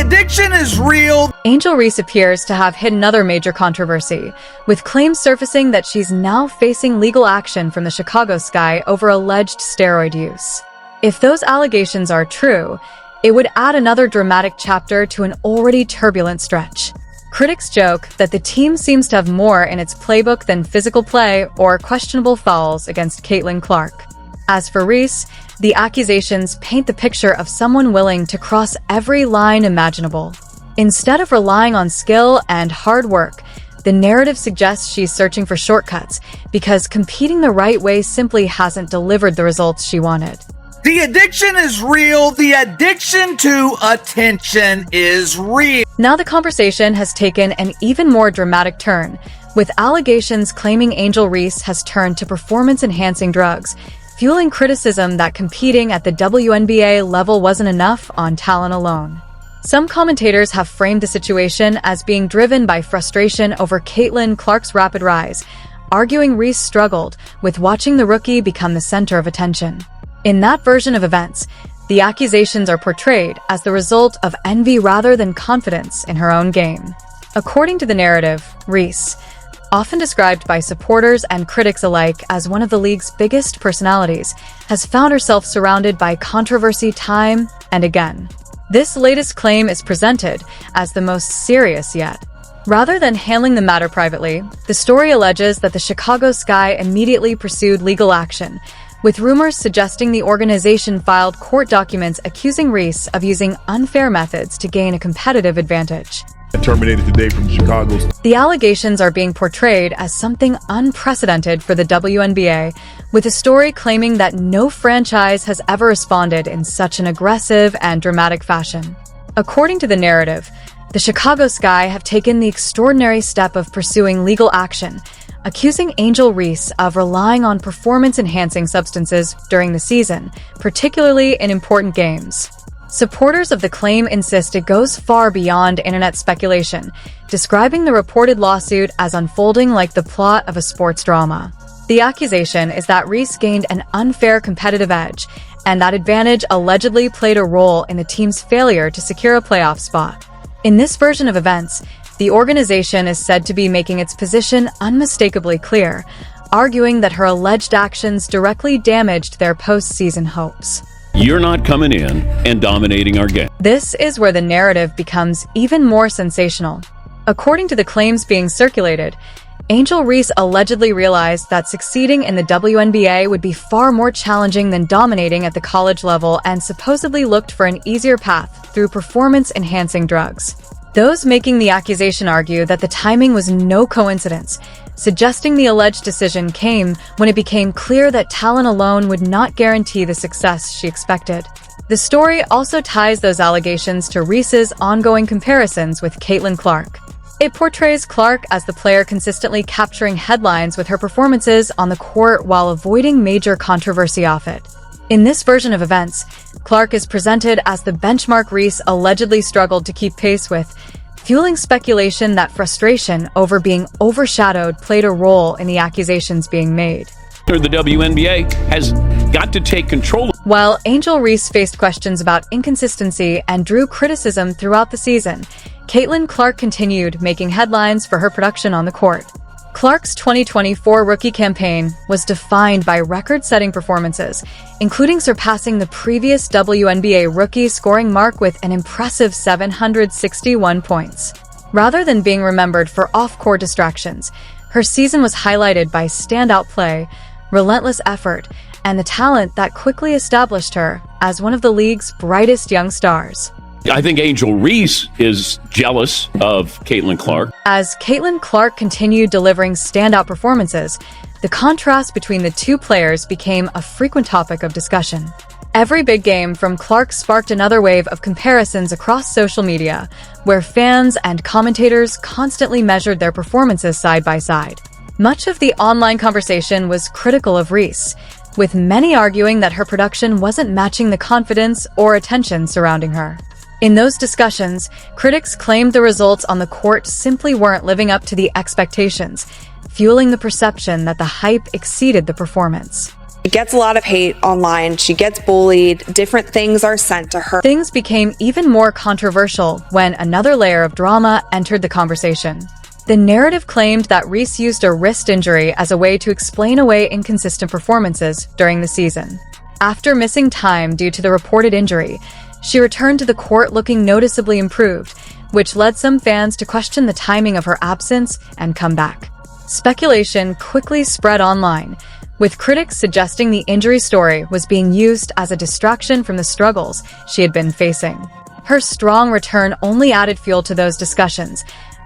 addiction is real. Angel Reese appears to have hit another major controversy, with claims surfacing that she's now facing legal action from the Chicago Sky over alleged steroid use. If those allegations are true, it would add another dramatic chapter to an already turbulent stretch. Critics joke that the team seems to have more in its playbook than physical play or questionable fouls against Caitlin Clark. As for Reese, the accusations paint the picture of someone willing to cross every line imaginable. Instead of relying on skill and hard work, the narrative suggests she's searching for shortcuts because competing the right way simply hasn't delivered the results she wanted. The addiction is real. The addiction to attention is real. Now the conversation has taken an even more dramatic turn, with allegations claiming Angel Reese has turned to performance-enhancing drugs, fueling criticism that competing at the WNBA level wasn't enough on talent alone. Some commentators have framed the situation as being driven by frustration over Caitlin Clark's rapid rise, arguing Reese struggled with watching the rookie become the center of attention. In that version of events, the accusations are portrayed as the result of envy rather than confidence in her own game. According to the narrative, Reese, often described by supporters and critics alike as one of the league's biggest personalities, has found herself surrounded by controversy time and again. This latest claim is presented as the most serious yet. Rather than handling the matter privately, the story alleges that the Chicago Sky immediately pursued legal action, with rumors suggesting the organization filed court documents accusing Reese of using unfair methods to gain a competitive advantage. Terminated today from Chicago. The allegations are being portrayed as something unprecedented for the WNBA, with a story claiming that no franchise has ever responded in such an aggressive and dramatic fashion. According to the narrative, the Chicago Sky have taken the extraordinary step of pursuing legal action, accusing Angel Reese of relying on performance-enhancing substances during the season, particularly in important games. Supporters of the claim insist it goes far beyond internet speculation, describing the reported lawsuit as unfolding like the plot of a sports drama. The accusation is that Reese gained an unfair competitive edge, and that advantage allegedly played a role in the team's failure to secure a playoff spot. In this version of events, the organization is said to be making its position unmistakably clear, arguing that her alleged actions directly damaged their postseason hopes. You're not coming in and dominating our game. This is where the narrative becomes even more sensational. According to the claims being circulated, Angel Reese allegedly realized that succeeding in the WNBA would be far more challenging than dominating at the college level and supposedly looked for an easier path through performance-enhancing drugs. Those making the accusation argue that the timing was no coincidence, suggesting the alleged decision came when it became clear that talent alone would not guarantee the success she expected. The story also ties those allegations to Reese's ongoing comparisons with Caitlin Clark. It portrays Clark as the player consistently capturing headlines with her performances on the court while avoiding major controversy off it. In this version of events, Clark is presented as the benchmark Reese allegedly struggled to keep pace with, fueling speculation that frustration over being overshadowed played a role in the accusations being made. The WNBA has got to take control. While Angel Reese faced questions about inconsistency and drew criticism throughout the season, Caitlin Clark continued making headlines for her production on the court. Clark's 2024 rookie campaign was defined by record-setting performances, including surpassing the previous WNBA rookie scoring mark with an impressive 761 points. Rather than being remembered for off-court distractions, her season was highlighted by standout play, relentless effort, and the talent that quickly established her as one of the league's brightest young stars. I think Angel Reese is jealous of Caitlin Clark. As Caitlin Clark continued delivering standout performances, the contrast between the two players became a frequent topic of discussion. Every big game from Clark sparked another wave of comparisons across social media, where fans and commentators constantly measured their performances side by side. Much of the online conversation was critical of Reese, with many arguing that her production wasn't matching the confidence or attention surrounding her. In those discussions, critics claimed the results on the court simply weren't living up to the expectations, fueling the perception that the hype exceeded the performance. She gets a lot of hate online. She gets bullied. Different things are sent to her. Things became even more controversial when another layer of drama entered the conversation. The narrative claimed that Reese used a wrist injury as a way to explain away inconsistent performances during the season. After missing time due to the reported injury, she returned to the court looking noticeably improved, which led some fans to question the timing of her absence and comeback. Speculation quickly spread online, with critics suggesting the injury story was being used as a distraction from the struggles she had been facing. Her strong return only added fuel to those discussions,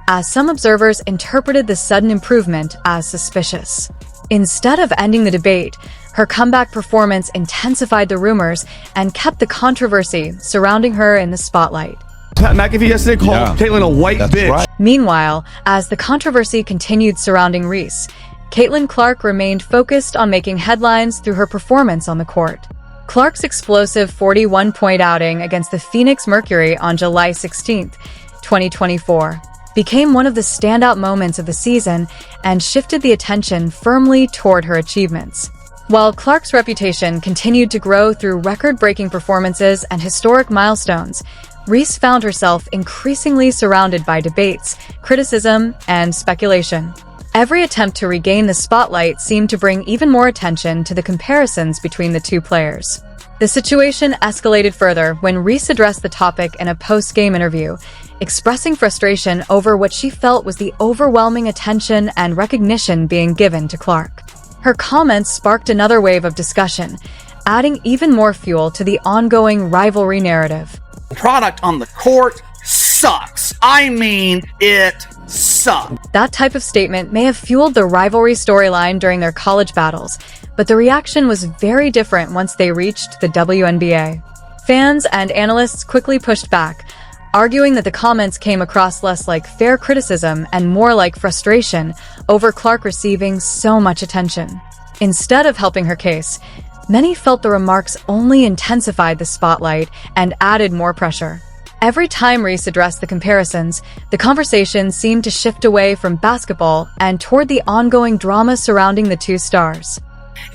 as some observers interpreted the sudden improvement as suspicious. Instead of ending the debate, her comeback performance intensified the rumors and kept the controversy surrounding her in the spotlight. Pat McAfee yesterday called Caitlyn a white bitch. Right. Meanwhile, as the controversy continued surrounding Reese, Caitlin Clark remained focused on making headlines through her performance on the court. Clark's explosive 41-point outing against the Phoenix Mercury on July 16, 2024, became one of the standout moments of the season and shifted the attention firmly toward her achievements. While Clark's reputation continued to grow through record-breaking performances and historic milestones, Reese found herself increasingly surrounded by debates, criticism, and speculation. Every attempt to regain the spotlight seemed to bring even more attention to the comparisons between the two players. The situation escalated further when Reese addressed the topic in a post-game interview, expressing frustration over what she felt was the overwhelming attention and recognition being given to Clark. Her comments sparked another wave of discussion, adding even more fuel to the ongoing rivalry narrative. Product on the court sucks. I mean, it sucks. That type of statement may have fueled the rivalry storyline during their college battles, but the reaction was very different once they reached the WNBA. Fans and analysts quickly pushed back, arguing that the comments came across less like fair criticism and more like frustration over Clark receiving so much attention. Instead of helping her case, many felt the remarks only intensified the spotlight and added more pressure. Every time Reese addressed the comparisons, the conversation seemed to shift away from basketball and toward the ongoing drama surrounding the two stars.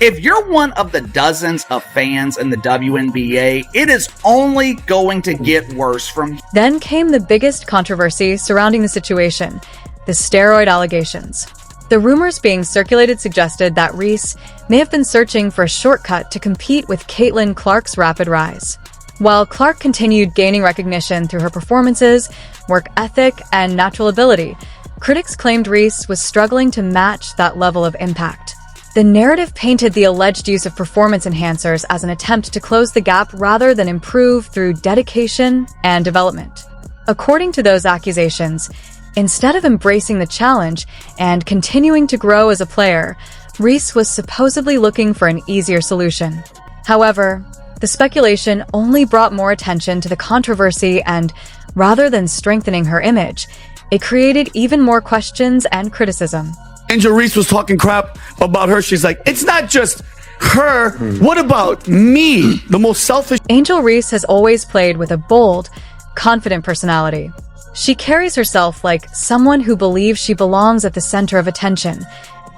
If you're one of the dozens of fans in the WNBA, it is only going to get worse from here. Then came the biggest controversy surrounding the situation, the steroid allegations. The rumors being circulated suggested that Reese may have been searching for a shortcut to compete with Caitlin Clark's rapid rise. While Clark continued gaining recognition through her performances, work ethic, and natural ability, critics claimed Reese was struggling to match that level of impact. The narrative painted the alleged use of performance enhancers as an attempt to close the gap rather than improve through dedication and development. According to those accusations, instead of embracing the challenge and continuing to grow as a player, Reese was supposedly looking for an easier solution. However, the speculation only brought more attention to the controversy and, rather than strengthening her image, it created even more questions and criticism. Angel Reese was talking crap about her. She's like, it's not just her. What about me? The most selfish. Angel Reese has always played with a bold, confident personality. She carries herself like someone who believes she belongs at the center of attention,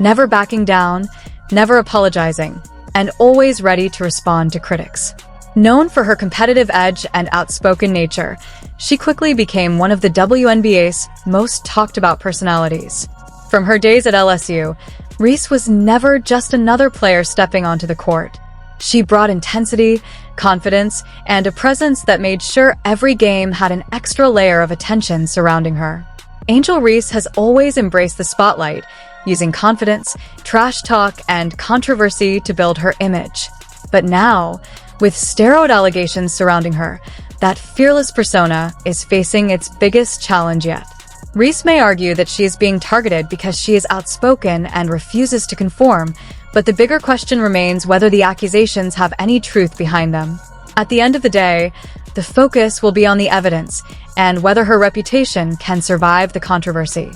never backing down, never apologizing, and always ready to respond to critics. Known for her competitive edge and outspoken nature, she quickly became one of the WNBA's most talked about personalities. From her days at LSU, Reese was never just another player stepping onto the court. She brought intensity, confidence, and a presence that made sure every game had an extra layer of attention surrounding her. Angel Reese has always embraced the spotlight, using confidence, trash talk, and controversy to build her image. But now, with steroid allegations surrounding her, that fearless persona is facing its biggest challenge yet. Reese may argue that she is being targeted because she is outspoken and refuses to conform, but the bigger question remains whether the accusations have any truth behind them. At the end of the day, the focus will be on the evidence and whether her reputation can survive the controversy.